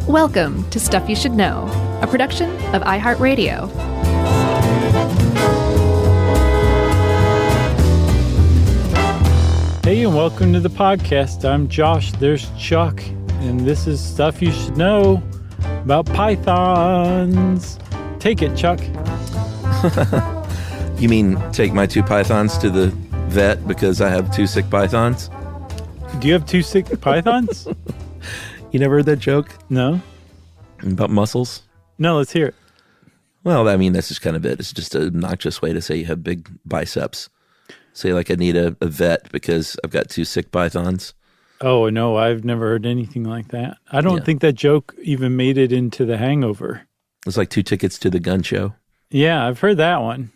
Welcome to Stuff You Should Know, a production of iHeartRadio. Hey, and welcome to the podcast. I'm Josh, there's Chuck, and this is Stuff You Should Know about pythons. Take it, Chuck. You mean take my two pythons to the vet because I have two sick pythons? Do you have two sick pythons? You never heard that joke? No. About muscles? No, let's hear it. Well, I mean, that's just kind of it. It's just an obnoxious way to say you have big biceps. Say like I need a vet because I've got two sick pythons. Oh, no, I've never heard anything like that. I don't think that joke even made it into The Hangover. It's like 2 tickets to the gun show. Yeah, I've heard that one.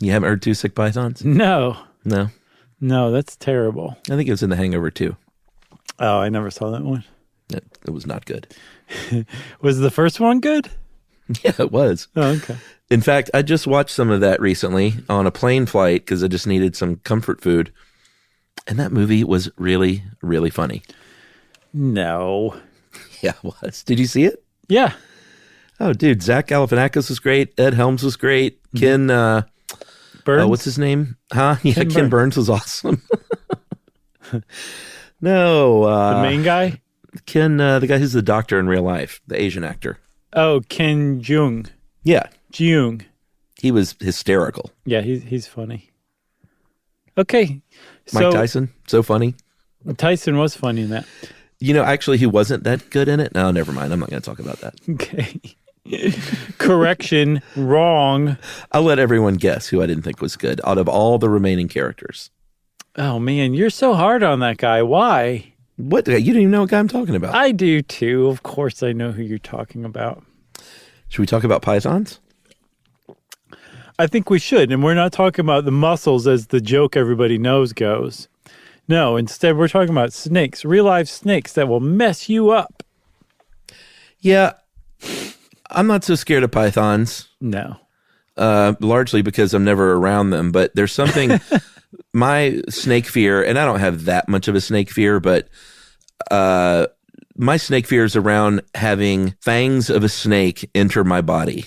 You haven't heard two sick pythons? No. No? No, that's terrible. I think it was in The Hangover too. Oh, I never saw that one. It was not good. Was the first one good? Yeah, it was. Oh, okay. In fact, I just watched some of that recently on a plane flight because I just needed some comfort food. And that movie was really, really funny. No. Yeah, it was. Did you see it? Yeah. Oh, dude, Zach Galifianakis was great. Ed Helms was great. Ken, Burns? what's his name? Huh? Yeah, Ken Burns was awesome. No. The main guy? Ken, the guy who's the doctor in real life, the Asian actor. Oh, Ken Jeong. Yeah. Jeong. He was hysterical. Yeah, he's funny. Okay. Mike Tyson, so funny. Tyson was funny in that. You know, actually, he wasn't that good in it. No, never mind. I'm not going to talk about that. Okay. Correction, wrong. I'll let everyone guess who I didn't think was good out of all the remaining characters. Oh, man, you're so hard on that guy. Why? What? You don't even know what guy I'm talking about. I do, too. Of course I know who you're talking about. Should we talk about pythons? I think we should. And we're not talking about the mussels as the joke everybody knows goes. No, instead we're talking about snakes, real life snakes that will mess you up. Yeah. I'm not so scared of pythons. No. Largely because I'm never around them. But there's something, my snake fear, and I don't have that much of a snake fear, but my snake fear is around having fangs of a snake enter my body.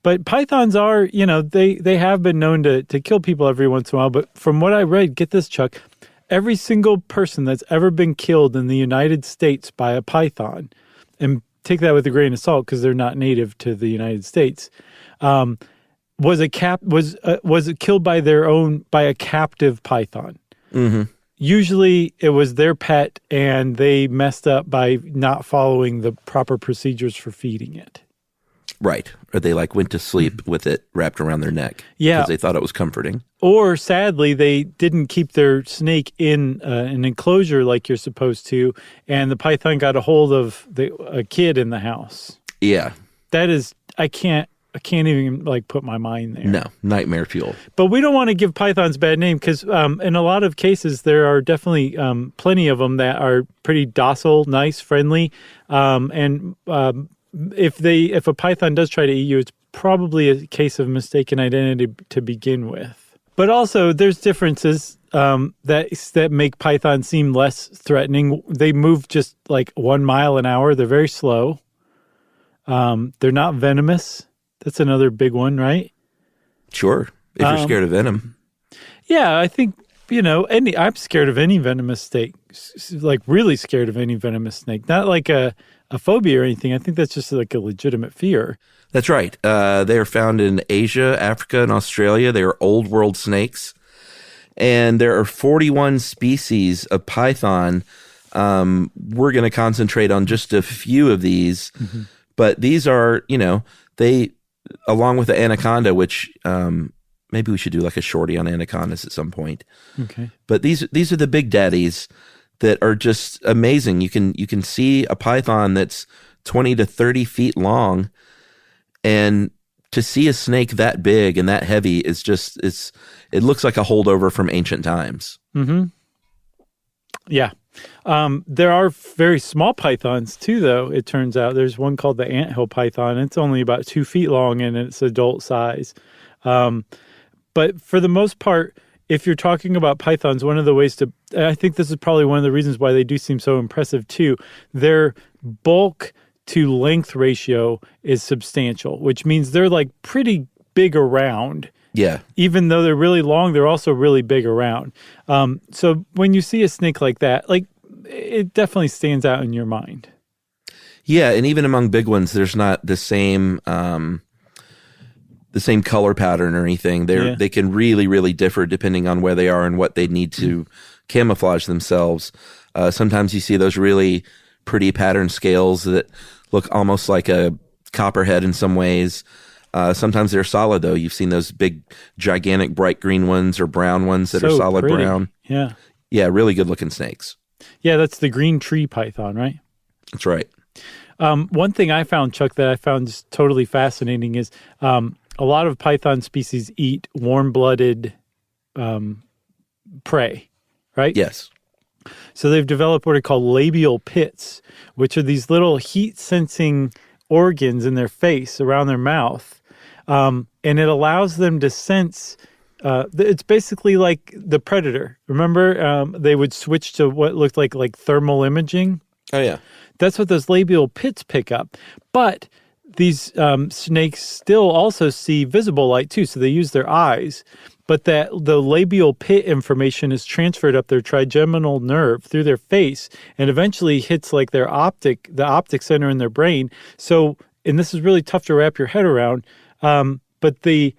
But pythons are, they have been known to kill people every once in a while. But from what I read, get this, Chuck, every single person that's ever been killed in the United States by a python, and take that with a grain of salt because they're not native to the United States, was killed by a captive python. Mm-hmm. Usually it was their pet and they messed up by not following the proper procedures for feeding it. Right. Or they went to sleep with it wrapped around their neck. Yeah. Because they thought it was comforting. Or sadly, they didn't keep their snake in an enclosure like you're supposed to, and the python got a hold of a kid in the house. Yeah. That is, I can't even put my mind there. No, nightmare fuel. But we don't want to give pythons a bad name because in a lot of cases there are definitely plenty of them that are pretty docile, nice, friendly, and if a python does try to eat you, it's probably a case of mistaken identity to begin with. But also, there's differences that make pythons seem less threatening. They move just 1 mile an hour. They're very slow. They're not venomous. That's another big one, right? Sure, if you're scared of venom. Yeah, I think, I'm scared of any venomous snake, really scared of any venomous snake. Not like a phobia or anything. I think that's just a legitimate fear. That's right. They are found in Asia, Africa, and Australia. They are old world snakes. And there are 41 species of python. We're going to concentrate on just a few of these. Mm-hmm. But these are, they, along with the anaconda, which maybe we should do a shorty on anacondas at some point. Okay. But these are the big daddies that are just amazing. You can see a python that's 20 to 30 feet long. And to see a snake that big and that heavy is it looks like a holdover from ancient times. Mm-hmm. Yeah. There are very small pythons too, though. It turns out there's one called the anthill python. It's only about 2 feet long and it's adult size. But for the most part, if you're talking about pythons, one of the ways I think this is probably one of the reasons why they do seem so impressive too. Their bulk to length ratio is substantial, which means they're like pretty big around. Yeah. Even though they're really long, they're also really big around. So when you see a snake like that, like it definitely stands out in your mind. Yeah, and even among big ones, there's not the same color pattern or anything. They can really, really differ depending on where they are and what they need to camouflage themselves. Sometimes you see those really pretty pattern scales that look almost like a copperhead in some ways. Sometimes they're solid, though. You've seen those big, gigantic, bright green ones or brown ones that are solid pretty. brown. Yeah. Yeah, really good-looking snakes. Yeah, that's the green tree python, right? That's right. One thing I found, Chuck, that I found just totally fascinating is a lot of python species eat warm-blooded prey, right? Yes. So they've developed what are called labial pits, which are these little heat-sensing organs in their face around their mouth. And it allows them to sense, it's basically like the predator. Remember, they would switch to what looked like thermal imaging? Oh, yeah. That's what those labial pits pick up. But these snakes still also see visible light too, so they use their eyes. But that the labial pit information is transferred up their trigeminal nerve through their face and eventually hits like the optic center in their brain. So, and this is really tough to wrap your head around, but the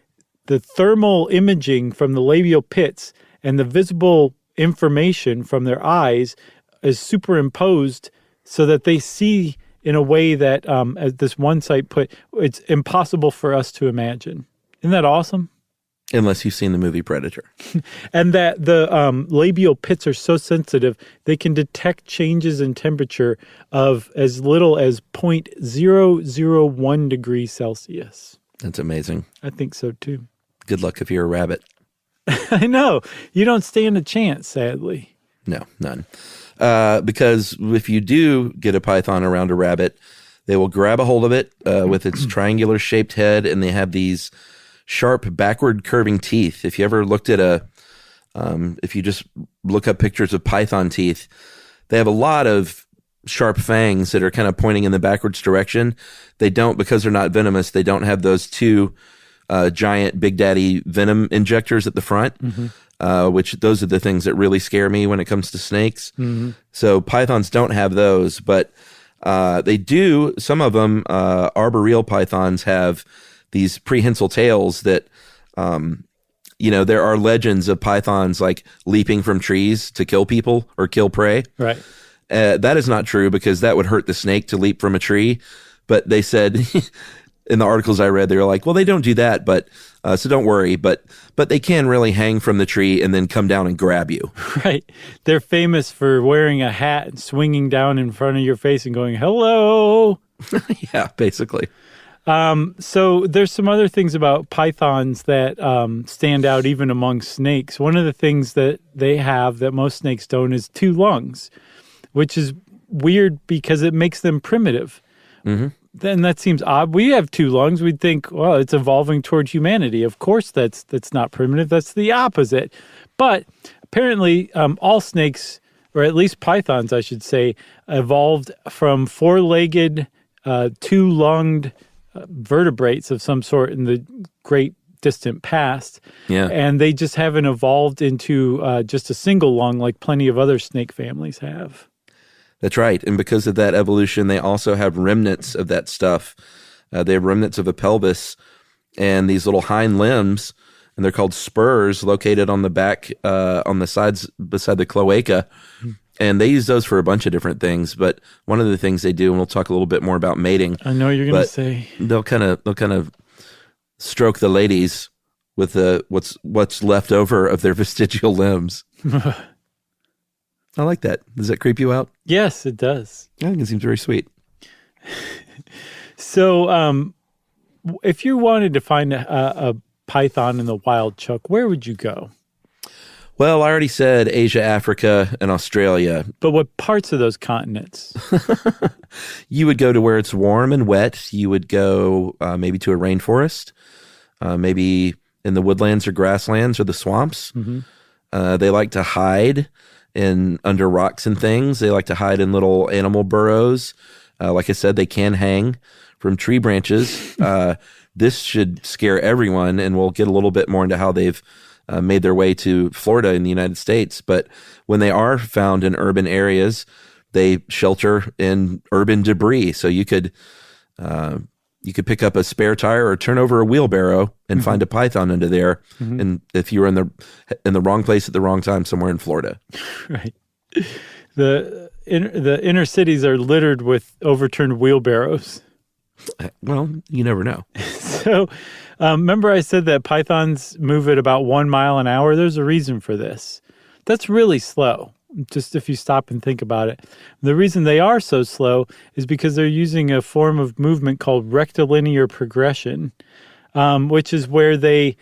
thermal imaging from the labial pits and the visible information from their eyes is superimposed so that they see in a way that, as this one site put, it's impossible for us to imagine. Isn't that awesome? Unless you've seen the movie Predator. And that the labial pits are so sensitive, they can detect changes in temperature of as little as 0.001 degrees Celsius. That's amazing. I think so, too. Good luck if you're a rabbit. I know. You don't stand a chance, sadly. No, none. Because if you do get a python around a rabbit, they will grab a hold of it with its triangular shaped head, and they have these sharp backward curving teeth. If you ever looked at if you just look up pictures of python teeth, they have a lot of sharp fangs that are kind of pointing in the backwards direction. They don't, because they're not venomous, they don't have those two giant Big Daddy venom injectors at the front, which those are the things that really scare me when it comes to snakes. So pythons don't have those, but they do. Some of them, arboreal pythons, have these prehensile tails that, there are legends of pythons like leaping from trees to kill people or kill prey. Right. That is not true, because that would hurt the snake to leap from a tree. But they said in the articles I read, they were like, well, they don't do that, but so don't worry. But they can really hang from the tree and then come down and grab you. Right. They're famous for wearing a hat and swinging down in front of your face and going, hello. Yeah, basically. So there's some other things about pythons that stand out even among snakes. One of the things that they have that most snakes don't is two lungs, which is weird because it makes them primitive. Then that seems odd. We have two lungs. We'd think, well, it's evolving toward humanity. Of course, that's not primitive. That's the opposite. But apparently, all snakes, or at least pythons, I should say, evolved from four-legged, two-lunged vertebrates of some sort in the great distant past. Yeah. And they just haven't evolved into just a single lung like plenty of other snake families have. That's right. And because of that evolution, they also have remnants of that stuff. They have remnants of a pelvis and these little hind limbs, and they're called spurs, located on the back, on the sides beside the cloaca. And they use those for a bunch of different things. But one of the things they do, and we'll talk a little bit more about mating. I know you're going to say. They'll kind of stroke the ladies with what's left over of their vestigial limbs. I like that. Does that creep you out? Yes, it does. I think it seems very sweet. So, if you wanted to find a python in the wild, Chuck, where would you go? Well, I already said Asia, Africa, and Australia. But what parts of those continents? You would go to where it's warm and wet. You would go maybe to a rainforest, maybe in the woodlands or grasslands or the swamps. They like to hide under rocks and things. They like to hide in little animal burrows. Like I said, they can hang from tree branches. This should scare everyone, and we'll get a little bit more into how they've made their way to Florida in the United States. But when they are found in urban areas, they shelter in urban debris. So you could pick up a spare tire or turn over a wheelbarrow and find a python under there. And if you were in the wrong place at the wrong time, somewhere in Florida, right. The inner cities are littered with overturned wheelbarrows. Well, you never know. So, remember I said that pythons move at about 1 mile an hour? There's a reason for this. That's really slow, just if you stop and think about it. The reason they are so slow is because they're using a form of movement called rectilinear progression, which is where they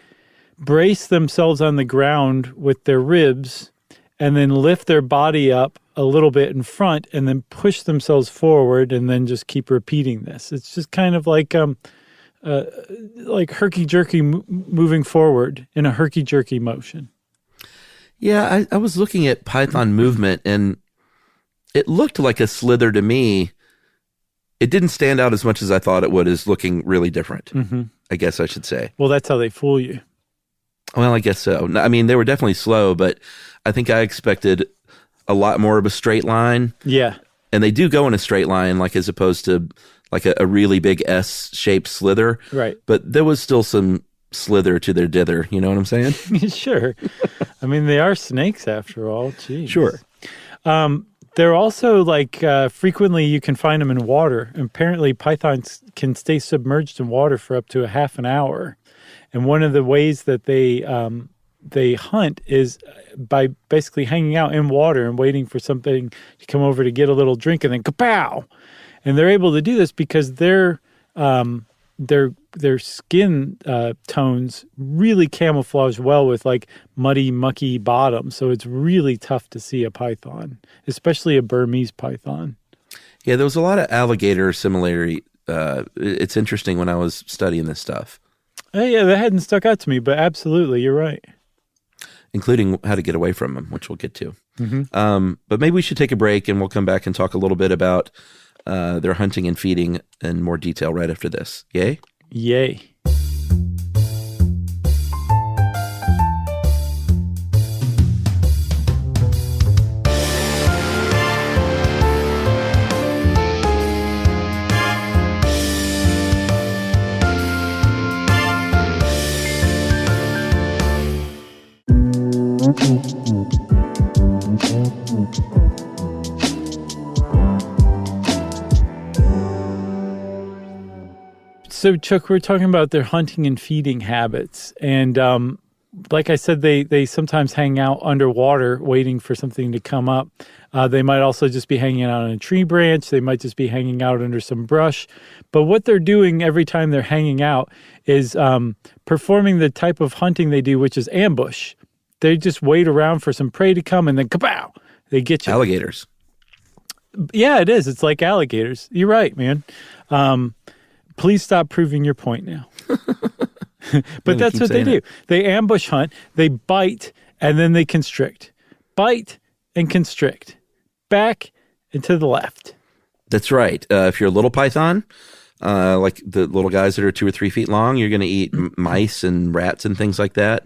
brace themselves on the ground with their ribs and then lift their body up a little bit in front and then push themselves forward and then just keep repeating this. It's just kind of like herky-jerky moving forward in a herky-jerky motion. Yeah, I was looking at python movement, and it looked like a slither to me. It didn't stand out as much as I thought it would, as looking really different, I guess I should say. Well, that's how they fool you. Well, I guess so. I mean, they were definitely slow, but I think I expected a lot more of a straight line. Yeah. And they do go in a straight line, like as opposed to like a really big S-shaped slither. Right. But there was still some slither to their dither. You know what I'm saying? Sure. I mean, they are snakes after all. Jeez. Sure. They're also frequently you can find them in water. Apparently, pythons can stay submerged in water for up to a half an hour. And one of the ways that they hunt is by basically hanging out in water and waiting for something to come over to get a little drink, and then kapow! And they're able to do this because their skin tones really camouflage well with like muddy, mucky bottoms. So it's really tough to see a python, especially a Burmese python. Yeah, there was a lot of alligator similarity. It's interesting when I was studying this stuff. Yeah, that hadn't stuck out to me, but absolutely, you're right. Including how to get away from them, which we'll get to. But maybe we should take a break, and we'll come back and talk a little bit about their hunting and feeding in more detail right after this. Yay? Yay. So, Chuck, we're talking about their hunting and feeding habits. And like I said, they sometimes hang out underwater waiting for something to come up. They might also just be hanging out on a tree branch. They might just be hanging out under some brush. But what they're doing every time they're hanging out is performing the type of hunting they do, which is ambush. They just wait around for some prey to come, and then kapow! They get you. Alligators. Yeah, it is. It's like alligators. You're right, man. Please stop proving your point now. But that's what they do. They ambush hunt, they bite, and then they constrict. Bite and constrict. Back and to the left. That's right. If you're a little python, like the little guys that are 2 or 3 feet long, you're going to eat mice and rats and things like that.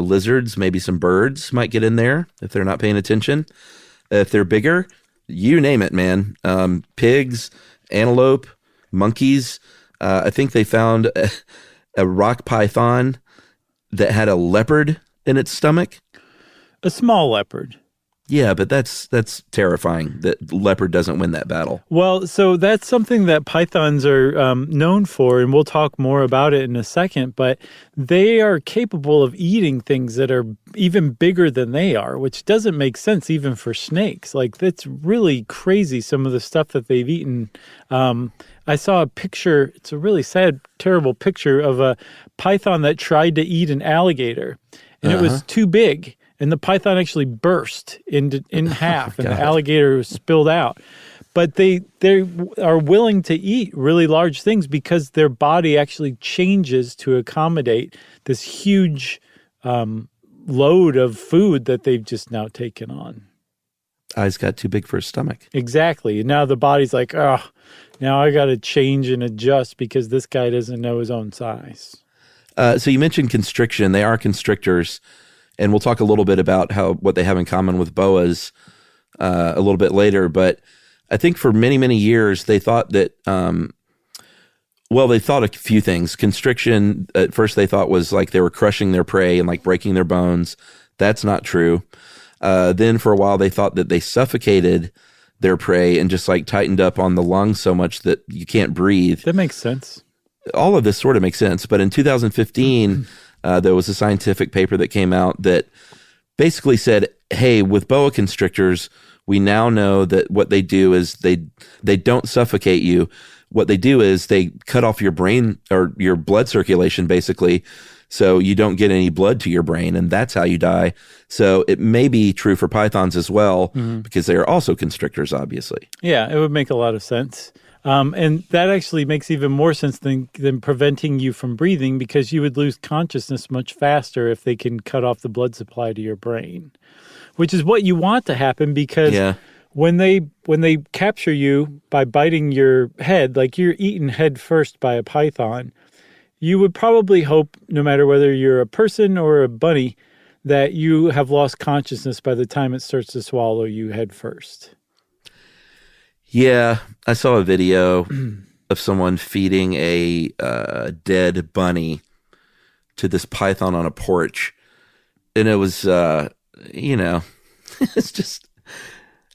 Lizards, maybe some birds might get in there if they're not paying attention. If they're bigger, you name it, man. Pigs, antelope, monkeys. I think they found a rock python that had a leopard in its stomach. A small leopard. Yeah, but that's terrifying that leopard doesn't win that battle. Well, so that's something that pythons are known for, and we'll talk more about it in a second, but they are capable of eating things that are even bigger than they are, which doesn't make sense even for snakes. Like, that's really crazy, some of the stuff that they've eaten. I saw a picture, it's a really sad, terrible picture of a python that tried to eat an alligator, and it was too big. And the python actually burst in half, and the alligator was spilled out. But they are willing to eat really large things because their body actually changes to accommodate this huge load of food that they've just now taken on. Eyes got too big for his stomach. Exactly. And now the body's like, oh, now I got to change and adjust because this guy doesn't know his own size. So you mentioned constriction. They are constrictors, and we'll talk a little bit about what they have in common with boas a little bit later. But I think for many, many years, they thought that, they thought a few things. Constriction, at first they thought was like they were crushing their prey and like breaking their bones. That's not true. Then for a while, they thought that they suffocated their prey and just like tightened up on the lungs so much that you can't breathe. That makes sense. All of this sort of makes sense. But in 2015, there was a scientific paper that came out that basically said, hey, with boa constrictors, we now know that what they do is they don't suffocate you. What they do is they cut off your brain or your blood circulation, basically, so you don't get any blood to your brain, and that's how you die. So it may be true for pythons as well, because they are also constrictors, obviously. Yeah, it would make a lot of sense. And that actually makes even more sense than preventing you from breathing, because you would lose consciousness much faster if they can cut off the blood supply to your brain, which is what you want to happen, because when they capture you by biting your head, like you're eaten head first by a python, you would probably hope, no matter whether you're a person or a bunny, that you have lost consciousness by the time it starts to swallow you head first. Yeah, I saw a video of someone feeding a dead bunny to this python on a porch, and it was, it's just,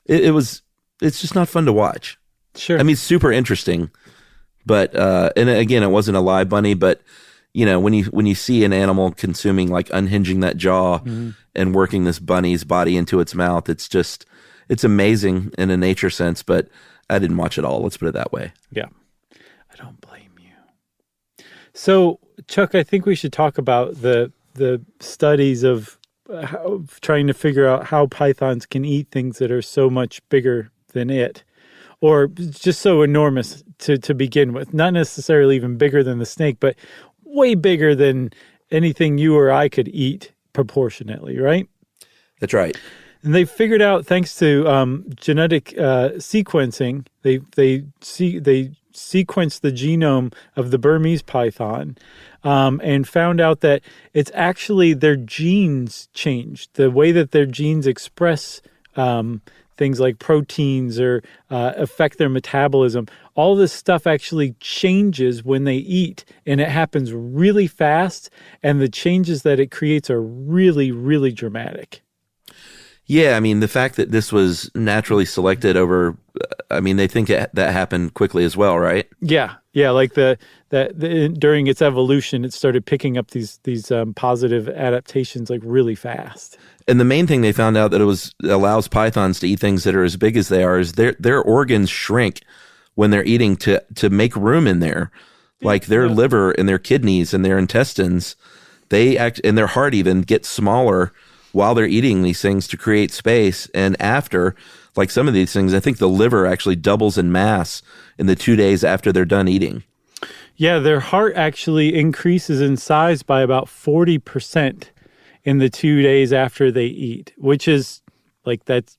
it's just not fun to watch. Sure. I mean, super interesting, but and again, it wasn't a live bunny, but when you see an animal consuming, like unhinging that jaw and working this bunny's body into its mouth, it's amazing in a nature sense, but I didn't watch it all. Let's put it that way. Yeah. I don't blame you. So, Chuck, I think we should talk about the studies of trying to figure out how pythons can eat things that are so much bigger than it, or just so enormous to begin with. Not necessarily even bigger than the snake, but way bigger than anything you or I could eat proportionately, right? That's right. And they figured out, thanks to genetic sequencing, they sequenced the genome of the Burmese python and found out that it's actually their genes changed. The way that their genes express things like proteins or affect their metabolism, all this stuff actually changes when they eat, and it happens really fast, and the changes that it creates are really, really dramatic. Yeah, I mean, the fact that this was naturally selected over, they think that happened quickly as well, right? Yeah, like during its evolution, it started picking up these positive adaptations like really fast. And the main thing they found out that allows pythons to eat things that are as big as they are is their organs shrink when they're eating to make room in there, like their liver and their kidneys and their intestines, and their heart even gets smaller while they're eating these things to create space. And after, like some of these things, I think the liver actually doubles in mass in the 2 days after they're done eating. Yeah, their heart actually increases in size by about 40% in the 2 days after they eat, which is like that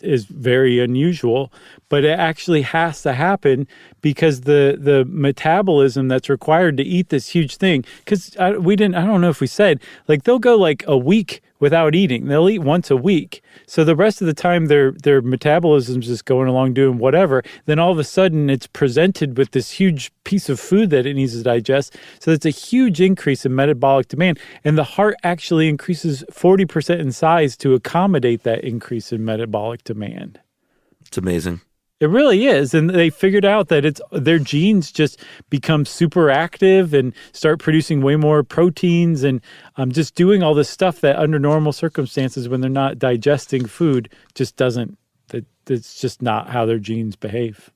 is very unusual, but it actually has to happen because the metabolism that's required to eat this huge thing, because I don't know if we said, like they'll go like a week without eating. They'll eat once a week. So the rest of the time their metabolism's just going along doing whatever. Then all of a sudden it's presented with this huge piece of food that it needs to digest. So it's a huge increase in metabolic demand. And the heart actually increases 40% in size to accommodate that increase in metabolic demand. It's amazing. It really is. And they figured out that their genes just become super active and start producing way more proteins and just doing all this stuff that under normal circumstances, when they're not digesting food, just doesn't, it's just not how their genes behave.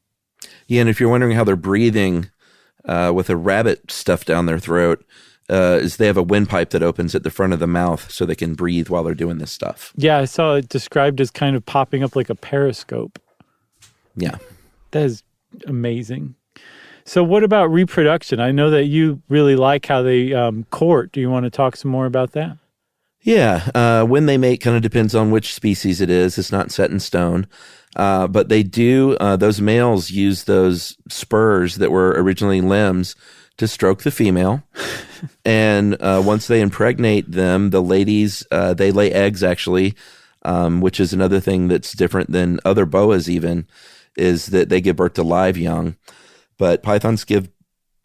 Yeah, and if you're wondering how they're breathing with a rabbit stuffed down their throat, is they have a windpipe that opens at the front of the mouth so they can breathe while they're doing this stuff. Yeah, I saw it described as kind of popping up like a periscope. Yeah. That is amazing. So what about reproduction? I know that you really like how they court. Do you want to talk some more about that? Yeah, when they mate kind of depends on which species it is. It's not set in stone. But they do, those males use those spurs that were originally limbs to stroke the female. And once they impregnate them, the ladies, they lay eggs actually, which is another thing that's different than other boas even, is that they give birth to live young. But pythons give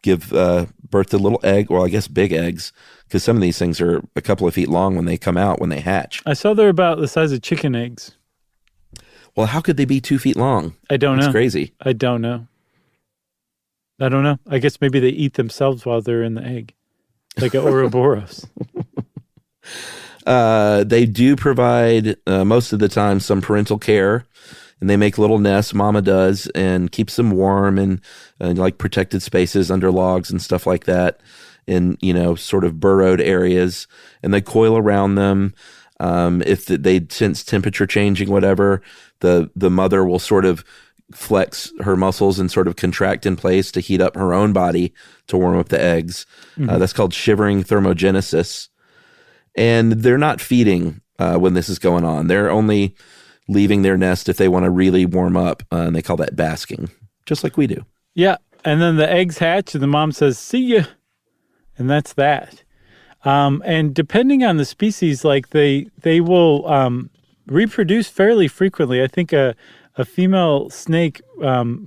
birth to little egg, well, I guess big eggs, because some of these things are a couple of feet long when they come out, when they hatch. I saw they're about the size of chicken eggs. Well, how could they be 2 feet long? I don't know. That's crazy. I don't know. I guess maybe they eat themselves while they're in the egg, like an Ouroboros. They do provide, most of the time, some parental care, and they make little nests, mama does, and keeps them warm and like protected spaces under logs and stuff like that in, sort of burrowed areas. And they coil around them. If they sense temperature changing, whatever, the mother will sort of flex her muscles and sort of contract in place to heat up her own body to warm up the eggs. Mm-hmm. That's called shivering thermogenesis. And they're not feeding when this is going on. They're only leaving their nest if they want to really warm up, and they call that basking, just like we do. Yeah, and then the eggs hatch, and the mom says, "See ya," and that's that. And depending on the species, like they will reproduce fairly frequently. I think a female snake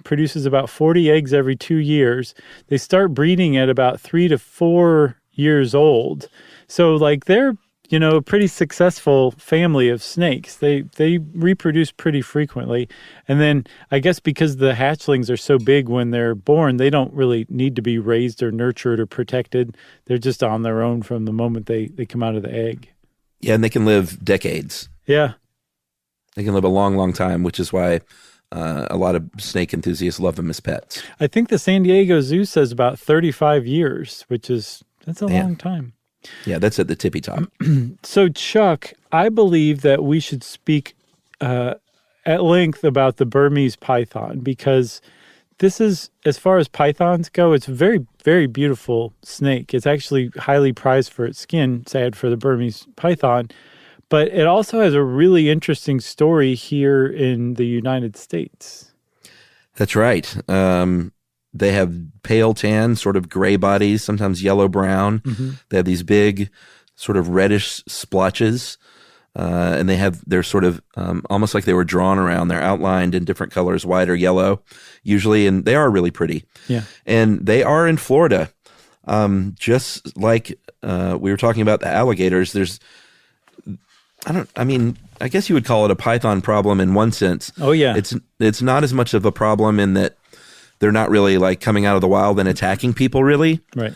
produces about 40 eggs every 2 years. They start breeding at about 3 to 4 years old. So like they're, a pretty successful family of snakes. They reproduce pretty frequently. And then I guess because the hatchlings are so big when they're born, they don't really need to be raised or nurtured or protected. They're just on their own from the moment they come out of the egg. Yeah, and they can live decades. Yeah. They can live a long, long time, which is why a lot of snake enthusiasts love them as pets. I think the San Diego Zoo says about 35 years, that's a long time. Yeah, that's at the tippy top. So, Chuck, I believe that we should speak at length about the Burmese python, because this is, as far as pythons go, it's a very, very beautiful snake. It's actually highly prized for its skin, sad for the Burmese python. But it also has a really interesting story here in the United States. That's right. They have pale tan, sort of gray bodies, sometimes yellow-brown. Mm-hmm. They have these big, sort of reddish splotches, and they're sort of almost like they were drawn around. They're outlined in different colors, white or yellow, usually, and they are really pretty. Yeah, and they are in Florida, just like we were talking about the alligators. I guess you would call it a python problem in one sense. Oh yeah, it's not as much of a problem in that they're not really like coming out of the wild and attacking people, really. Right.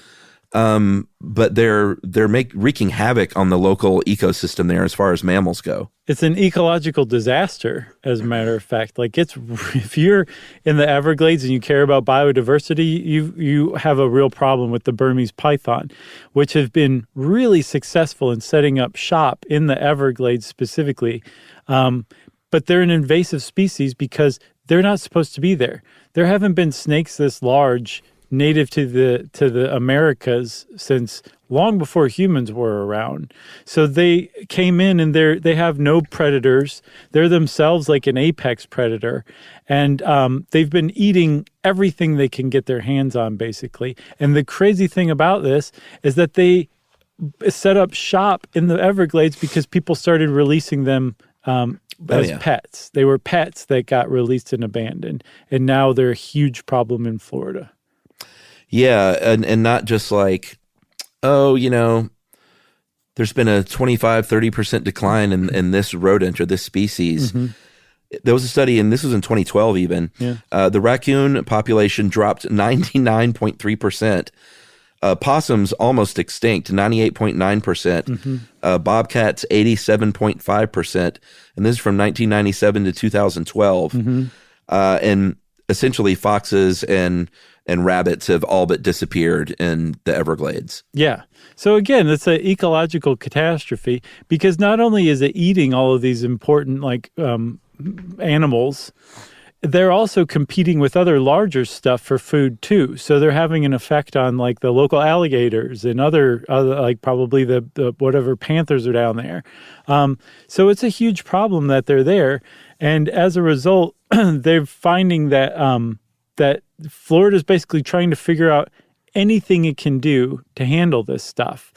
But they're wreaking havoc on the local ecosystem there as far as mammals go. It's an ecological disaster, as a matter of fact. Like if you're in the Everglades and you care about biodiversity, you have a real problem with the Burmese python, which have been really successful in setting up shop in the Everglades specifically. But they're an invasive species because they're not supposed to be there. There haven't been snakes this large native to the Americas since long before humans were around. So they came in and they have no predators. They're themselves like an apex predator. And they've been eating everything they can get their hands on, basically. And the crazy thing about this is that they set up shop in the Everglades because people started releasing them as pets. They were pets that got released and abandoned. And now they're a huge problem in Florida. Yeah, and not just like, there's been a 25-30% decline in this rodent or this species. Mm-hmm. There was a study, and this was in 2012 even. Yeah. The raccoon population dropped 99.3%. Possums almost extinct, 98.9%. Mm-hmm. Bobcats, 87.5%. And this is from 1997 to 2012. Mm-hmm. And essentially foxes and rabbits have all but disappeared in the Everglades. Yeah. So again, it's an ecological catastrophe because not only is it eating all of these important animals, they're also competing with other larger stuff for food too. So they're having an effect on like the local alligators and other like probably the whatever panthers are down there. So it's a huge problem that they're there. And as a result, they're finding that that Florida's basically trying to figure out anything it can do to handle this stuff.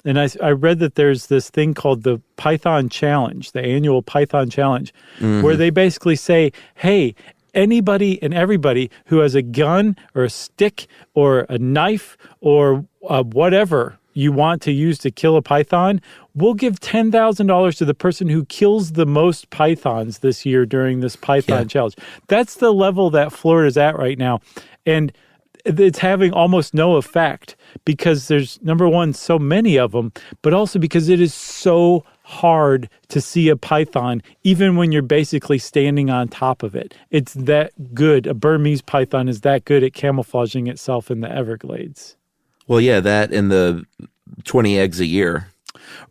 And I read that there's this thing called the Python Challenge, the annual Python Challenge, where they basically say, hey, anybody and everybody who has a gun or a stick or a knife or whatever you want to use to kill a python, we'll give $10,000 to the person who kills the most pythons this year during this Python Challenge. That's the level that Florida's at right now. And it's having almost no effect because there's, number one, so many of them, but also because it is so hard to see a python, even when you're basically standing on top of it. It's that good. A Burmese python is that good at camouflaging itself in the Everglades. Well, yeah, that and the 20 eggs a year.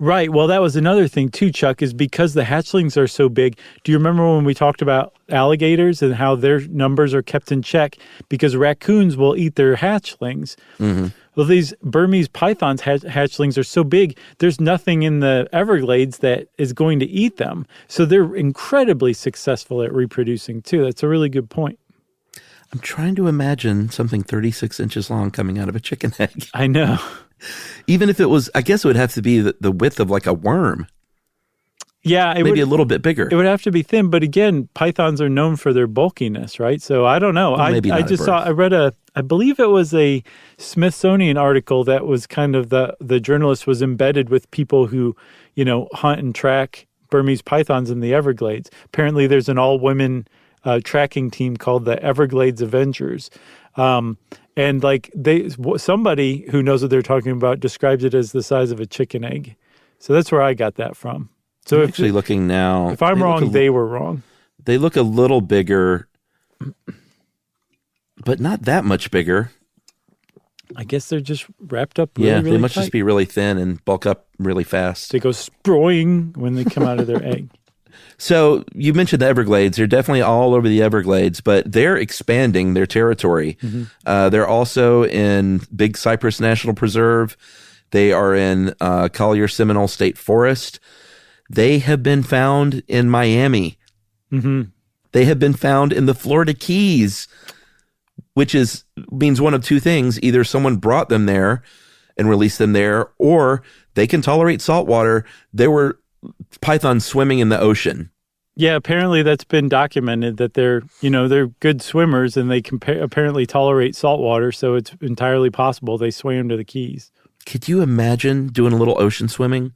Right. Well, that was another thing too, Chuck, is because the hatchlings are so big. Do you remember when we talked about alligators and how their numbers are kept in check because raccoons will eat their hatchlings? Mm-hmm. Well, these Burmese pythons hatchlings are so big, there's nothing in the Everglades that is going to eat them. So they're incredibly successful at reproducing too. That's a really good point. I'm trying to imagine something 36 inches long coming out of a chicken egg. I know. Even if it was, I guess it would have to be the width of like a worm. Yeah. Maybe a little bit bigger. It would have to be thin. But again, pythons are known for their bulkiness, right? So I don't know. Well, maybe I just saw, I read I believe it was a Smithsonian article that was kind of the journalist was embedded with people who, hunt and track Burmese pythons in the Everglades. Apparently there's an all-women tracking team called the Everglades Avengers. And like somebody who knows what they're talking about describes it as the size of a chicken egg. So that's where I got that from. So I'm actually looking now. If I'm wrong, they were wrong. They look a little bigger, but not that much bigger. I guess they're just wrapped up really, really they must tight. just be really thin and bulk up really fast. They go sproing when they come out of their egg. So you mentioned the Everglades. They're definitely all over the Everglades, but they're expanding their territory. Mm-hmm. They're also in Big Cypress National Preserve. They are in Collier Seminole State Forest. They have been found in Miami. Mm-hmm. They have been found in the Florida Keys, which means one of two things. Either someone brought them there and released them there, or they can tolerate salt water. There were pythons swimming in the ocean. Yeah, apparently that's been documented that they're good swimmers and they apparently tolerate salt water, so it's entirely possible they swam to the Keys. Could you imagine doing a little ocean swimming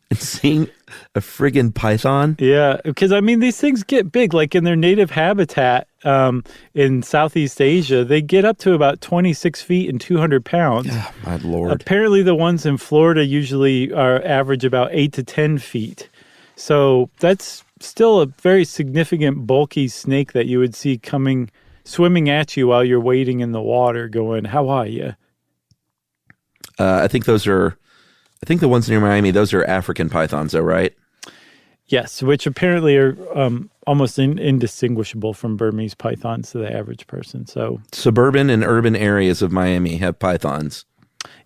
and seeing a friggin' python? Yeah, because these things get big. Like in their native habitat in Southeast Asia, they get up to about 26 feet and 200 pounds. Oh, my Lord. Apparently the ones in Florida usually are average about 8 to 10 feet. So that's still a very significant, bulky snake that you would see swimming at you while you're wading in the water going, how are you? I think the ones near Miami, those are African pythons, though, right? Yes, which apparently are almost indistinguishable from Burmese pythons to the average person. So suburban and urban areas of Miami have pythons.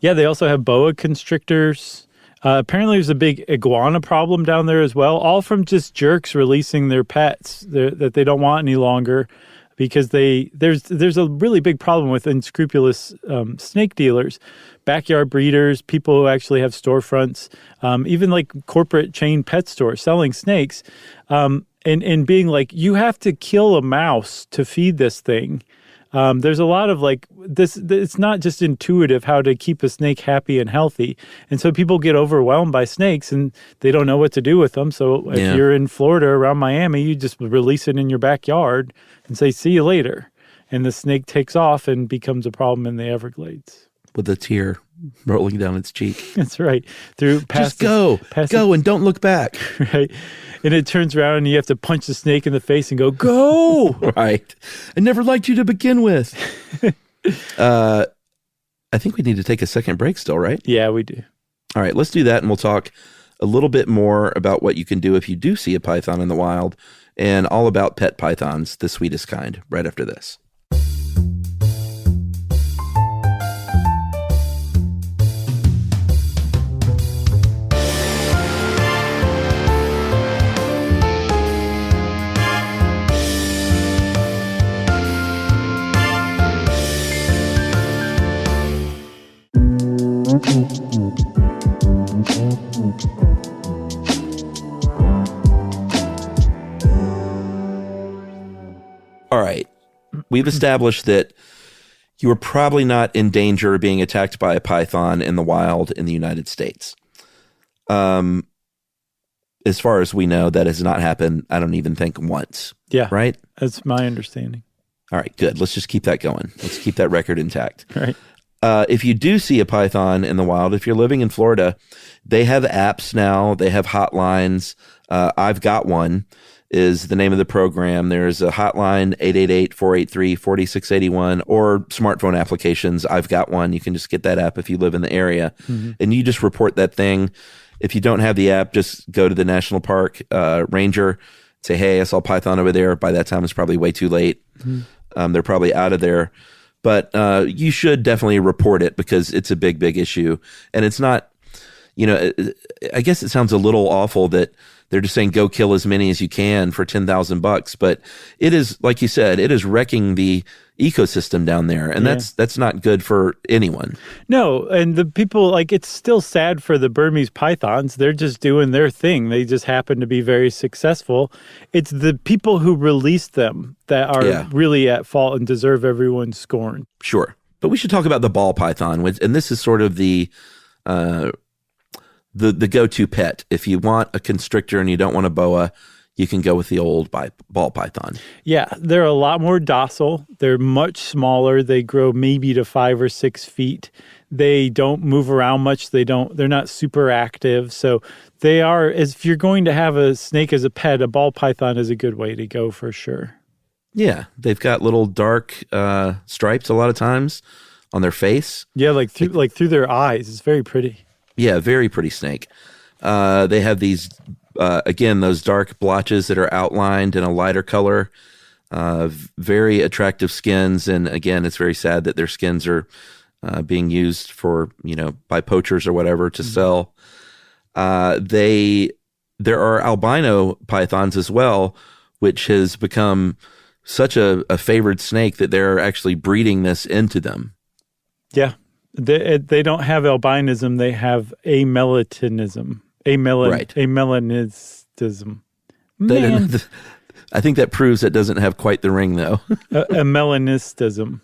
Yeah, they also have boa constrictors. Apparently there's a big iguana problem down there as well, all from just jerks releasing their pets that they don't want any longer because there's a really big problem with unscrupulous snake dealers, backyard breeders, people who actually have storefronts, even like corporate chain pet stores selling snakes, and being like, you have to kill a mouse to feed this thing. There's a lot of like this. It's not just intuitive how to keep a snake happy and healthy. And so people get overwhelmed by snakes and they don't know what to do with them. So if you're in Florida around Miami, you just release it in your backyard and say, see you later. And the snake takes off and becomes a problem in the Everglades. With a tear rolling down its cheek. That's right. Just go and don't look back. Right. And it turns around and you have to punch the snake in the face and go. Right. I never liked you to begin with. I think we need to take a second break still, right? Yeah, we do. All right, let's do that and we'll talk a little bit more about what you can do if you do see a python in the wild and all about pet pythons, the sweetest kind, right after this. All right. We've established that you are probably not in danger of being attacked by a python in the wild in the United States. As far as we know, that has not happened, I don't even think, once. Yeah. Right? That's my understanding. All right, good. Let's just keep that going. Let's keep that record intact. Right. If you do see a python in the wild, if you're living in Florida, they have apps now. They have hotlines. I've Got One is the name of the program. There's a hotline, 888-483-4681, or smartphone applications. I've Got One. You can just get that app if you live in the area. Mm-hmm. And you just report that thing. If you don't have the app, just go to the national park ranger, say, hey, I saw a python over there. By that time, it's probably way too late. Mm-hmm. They're probably out of there. But you should definitely report it because it's a big, big issue. And it's not, I guess it sounds a little awful that they're just saying go kill as many as you can for $10,000. But it is, like you said, it is wrecking the ecosystem down there. And that's not good for anyone. No, and the people, it's still sad for the Burmese pythons. They're just doing their thing. They just happen to be very successful. It's the people who released them that are really at fault and deserve everyone's scorn. Sure. But we should talk about the ball python, and this is sort of the go-to pet. If you want a constrictor and you don't want a boa, you can go with the old ball python. Yeah, they're a lot more docile. They're much smaller. They grow maybe to 5 or 6 feet. They don't move around much. They're not super active. So they are, if you're going to have a snake as a pet, a ball python is a good way to go for sure. Yeah, they've got little dark stripes a lot of times on their face. Yeah, through their eyes. It's very pretty. Yeah, very pretty snake. They have these, again, those dark blotches that are outlined in a lighter color. Very attractive skins. And again, it's very sad that their skins are being used for, by poachers or whatever to sell. There are albino pythons as well, which has become such a favored snake that they're actually breeding this into them. Yeah. They don't have albinism. They have amelatinism. Amelanistism. I think that proves it doesn't have quite the ring, though. Melanistism.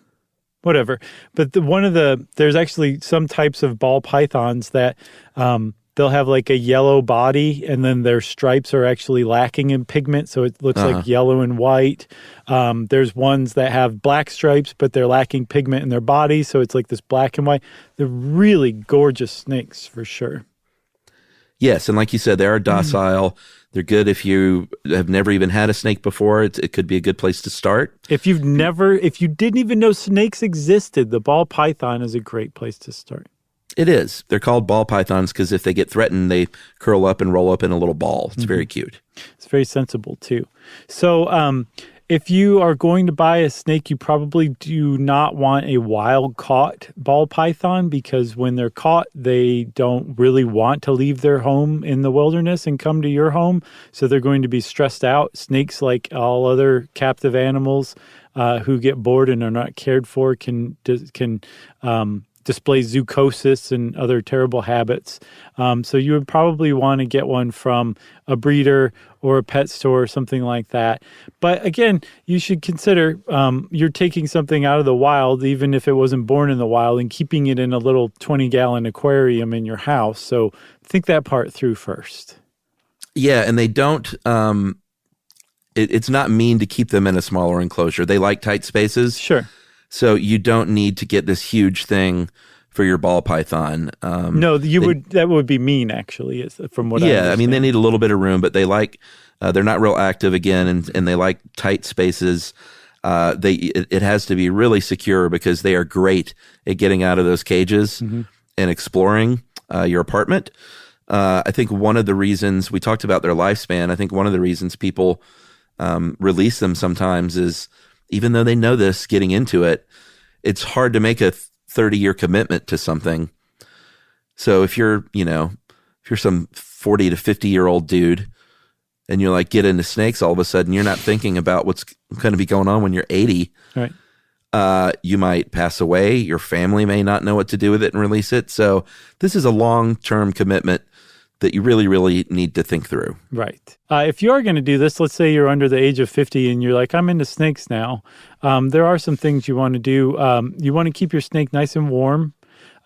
Whatever. But there's actually some types of ball pythons that they'll have a yellow body, and then their stripes are actually lacking in pigment, so it looks like yellow and white. There's ones that have black stripes, but they're lacking pigment in their body, so it's like this black and white. They're really gorgeous snakes, for sure. Yes, and like you said, they are docile. They're good if you have never even had a snake before. It could be a good place to start. If you didn't even know snakes existed, the ball python is a great place to start. It is. They're called ball pythons because if they get threatened, they curl up and roll up in a little ball. It's very cute. It's very sensible, too. So if you are going to buy a snake, you probably do not want a wild-caught ball python because when they're caught, they don't really want to leave their home in the wilderness and come to your home. So they're going to be stressed out. Snakes, like all other captive animals who get bored and are not cared for, can display zoochosis and other terrible habits. So you would probably want to get one from a breeder or a pet store or something like that. But again, you should consider you're taking something out of the wild, even if it wasn't born in the wild, and keeping it in a little 20-gallon aquarium in your house. So think that part through first. Yeah, and they don't... it's not mean to keep them in a smaller enclosure. They like tight spaces. Sure. So you don't need to get this huge thing for your ball python. No, that would be mean, actually, from what I understand. Yeah, I mean, they need a little bit of room, but they like, they're not real active again, and they like tight spaces. It has to be really secure because they are great at getting out of those cages and exploring your apartment. I think one of the reasons, we talked about their lifespan, I think one of the reasons people release them sometimes is, even though they know this getting into it, it's hard to make a 30-year commitment to something. So if you're some 40 to 50-year-old dude and you're like, get into snakes all of a sudden, you're not thinking about what's going to be going on when you're 80. Right. You might pass away. Your family may not know what to do with it and release it. So this is a long-term commitment that you really, really need to think through. Right. If you are going to do this, let's say you're under the age of 50 and you're like, I'm into snakes now. There are some things you want to do. You want to keep your snake nice and warm.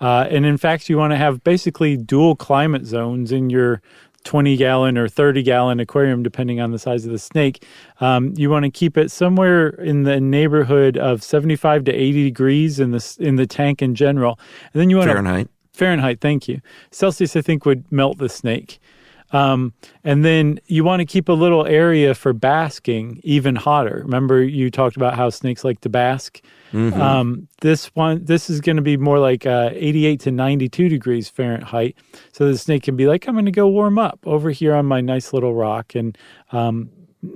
And in fact, you want to have basically dual climate zones in your 20-gallon or 30-gallon aquarium, depending on the size of the snake. You want to keep it somewhere in the neighborhood of 75 to 80 degrees in the tank in general. And then you want Fahrenheit, thank you. Celsius, I think, would melt the snake. And then you want to keep a little area for basking even hotter. Remember you talked about how snakes like to bask? Mm-hmm. This is going to be more like 88 to 92 degrees Fahrenheit. So the snake can be like, I'm going to go warm up over here on my nice little rock. And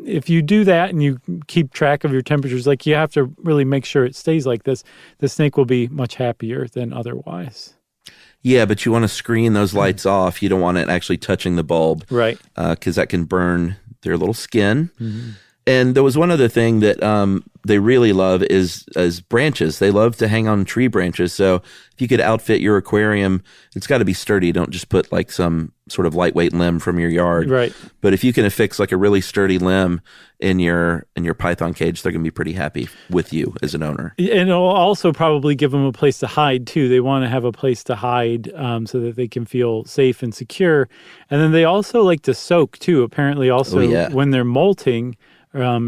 if you do that and you keep track of your temperatures, like you have to really make sure it stays like this, the snake will be much happier than otherwise. Yeah, but you want to screen those lights off. You don't want it actually touching the bulb. Right. Because that can burn their little skin. Mm-hmm. And there was one other thing that they really love is branches. They love to hang on tree branches. So if you could outfit your aquarium, it's got to be sturdy. Don't just put like some sort of lightweight limb from your yard. Right. But if you can affix like a really sturdy limb in your Python cage, they're going to be pretty happy with you as an owner. And it'll also probably give them a place to hide too. They want to have a place to hide so that they can feel safe and secure. And then they also like to soak too. Apparently also when they're molting,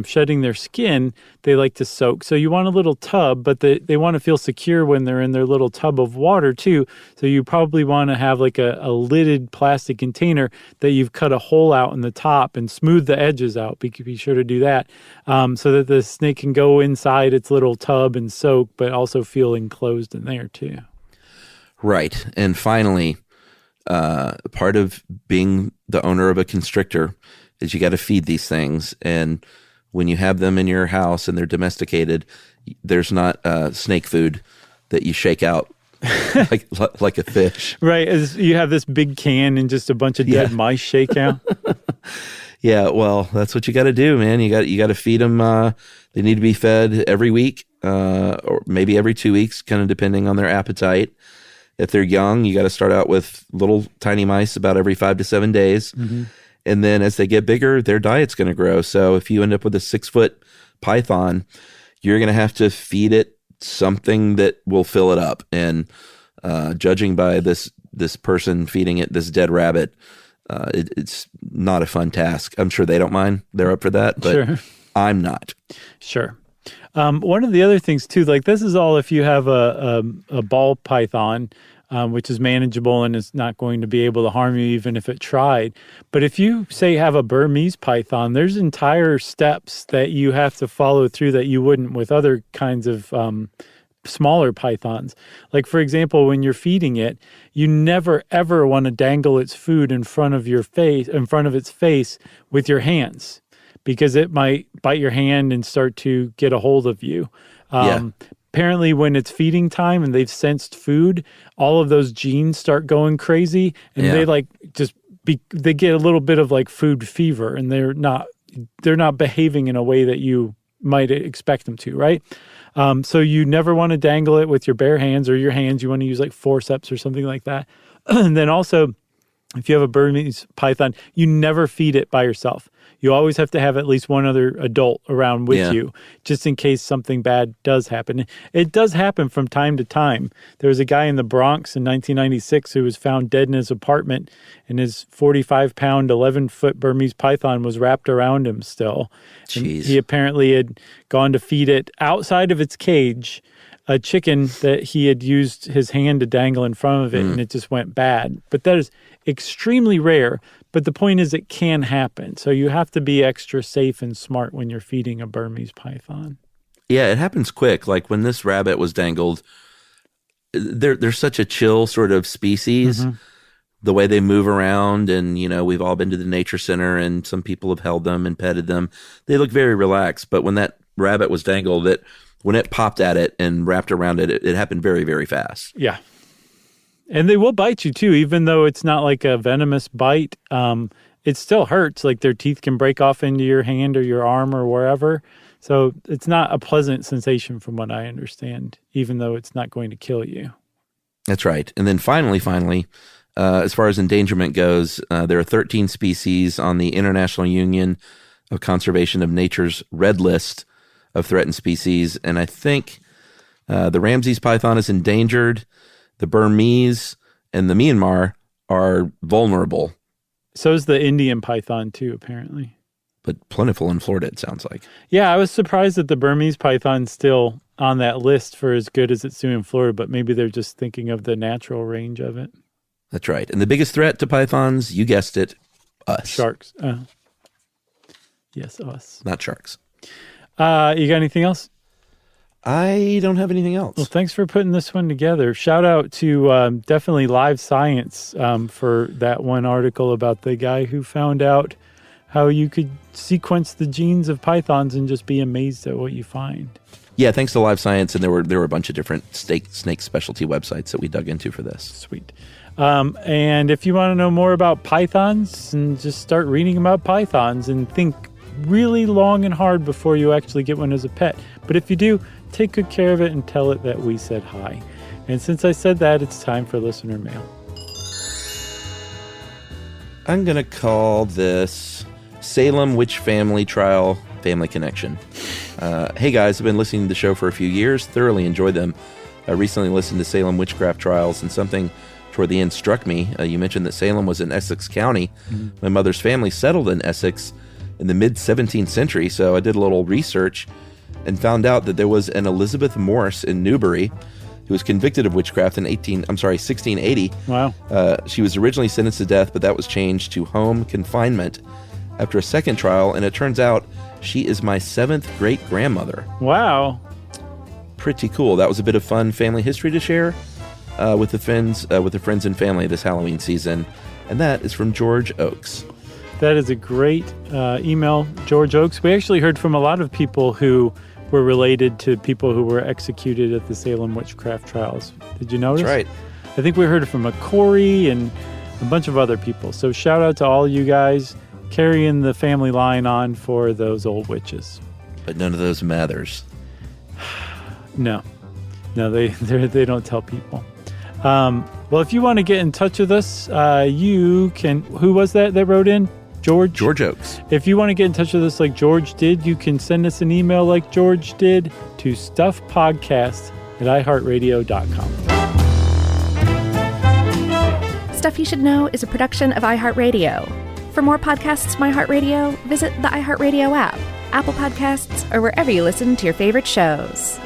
shedding their skin, they like to soak. So you want a little tub, but they want to feel secure when they're in their little tub of water too. So you probably want to have like a lidded plastic container that you've cut a hole out in the top and smooth the edges out. Be sure to do that so that the snake can go inside its little tub and soak, but also feel enclosed in there too. Right. And finally, part of being the owner of a constrictor is you got to feed these things. And when you have them in your house and they're domesticated, there's not snake food that you shake out like a fish. Right. As you have this big can and just a bunch of dead mice shake out. Yeah. Well, that's what you got to do, man. You got to feed them. They need to be fed every week or maybe every 2 weeks, kind of depending on their appetite. If they're young, you got to start out with little tiny mice about every 5 to 7 days. Mm-hmm. And then as they get bigger, their diet's going to grow. So if you end up with a 6-foot python, you're going to have to feed it something that will fill it up. And judging by this person feeding it this dead rabbit, it's not a fun task. I'm sure they don't mind. They're up for that, but sure. I'm not. Sure. One of the other things too, like this is all if you have a ball python, which is manageable and is not going to be able to harm you even if it tried. But if you, say, have a Burmese python, there's entire steps that you have to follow through that you wouldn't with other kinds of smaller pythons. Like, for example, when you're feeding it, you never, ever want to dangle its food in front of its face with your hands, because it might bite your hand and start to get a hold of you. Apparently, when it's feeding time and they've sensed food, all of those genes start going crazy, and they get a little bit of like food fever, and they're not behaving in a way that you might expect them to, right? So you never want to dangle it with your bare hands or your hands. You want to use like forceps or something like that. And then also, if you have a Burmese python, you never feed it by yourself. You always have to have at least one other adult around with you, just in case something bad does happen. It does happen from time to time. There was a guy in the Bronx in 1996 who was found dead in his apartment, and his 45-pound, 11-foot Burmese python was wrapped around him still. Jeez. He apparently had gone to feed it outside of its cage a chicken that he had used his hand to dangle in front of it, and it just went bad. But that is extremely rare. But the point is, it can happen. So you have to be extra safe and smart when you're feeding a Burmese python. Yeah, it happens quick. Like when this rabbit was dangled, they're such a chill sort of species. Mm-hmm. the way they move around, and, we've all been to the nature center and some people have held them and petted them. They look very relaxed, but when that rabbit was dangled, when it popped at it and wrapped around it, it happened very, very fast. Yeah. And they will bite you too, even though it's not like a venomous bite. It still hurts. Like their teeth can break off into your hand or your arm or wherever. So it's not a pleasant sensation from what I understand, even though it's not going to kill you. That's right. And then finally, as far as endangerment goes, there are 13 species on the International Union of Conservation of Nature's Red List of Threatened Species. And I think the Ramses python is endangered. The Burmese and the Myanmar are vulnerable. So is the Indian python too, apparently. But plentiful in Florida, it sounds like. Yeah, I was surprised that the Burmese python's still on that list for as good as it's doing in Florida, but maybe they're just thinking of the natural range of it. That's right. And the biggest threat to pythons, you guessed it, us. Sharks. Yes, us. Not sharks. You got anything else? I don't have anything else. Well, thanks for putting this one together. Shout out to definitely Live Science for that one article about the guy who found out how you could sequence the genes of pythons and just be amazed at what you find. Yeah, thanks to Live Science, and there were a bunch of different snake specialty websites that we dug into for this. Sweet. And if you want to know more about pythons, and just start reading about pythons and think really long and hard before you actually get one as a pet. But if you do, take good care of it and tell it that we said hi. And since I said that, it's time for listener mail. I'm going to call this Salem Witch Family Trial Family Connection. Hey guys, I've been listening to the show for a few years, thoroughly enjoyed them. I recently listened to Salem Witchcraft Trials, and something toward the end struck me. You mentioned that Salem was in Essex County. Mm-hmm. My mother's family settled in Essex in the mid-17th century, so I did a little research and found out that there was an Elizabeth Morse in Newbury who was convicted of witchcraft in 1680. Wow. She was originally sentenced to death, but that was changed to home confinement after a second trial, and it turns out she is my 7th great-grandmother. Wow. Pretty cool. That was a bit of fun family history to share with the friends and family this Halloween season, and that is from George Oakes. That is a great email, George Oakes. We actually heard from a lot of people who were related to people who were executed at the Salem witchcraft trials. Did you notice? That's right. I think we heard from a Corey and a bunch of other people. So shout out to all you guys carrying the family line on for those old witches. But none of those matters. No, they don't tell people. Well, if you want to get in touch with us, you can. Who was that wrote in? George Oakes. If you want to get in touch with us like George did, you can send us an email like George did to stuffpodcast@iHeartRadio.com. Stuff You Should Know is a production of iHeartRadio. For more podcasts from iHeartRadio, visit the iHeartRadio app, Apple Podcasts, or wherever you listen to your favorite shows.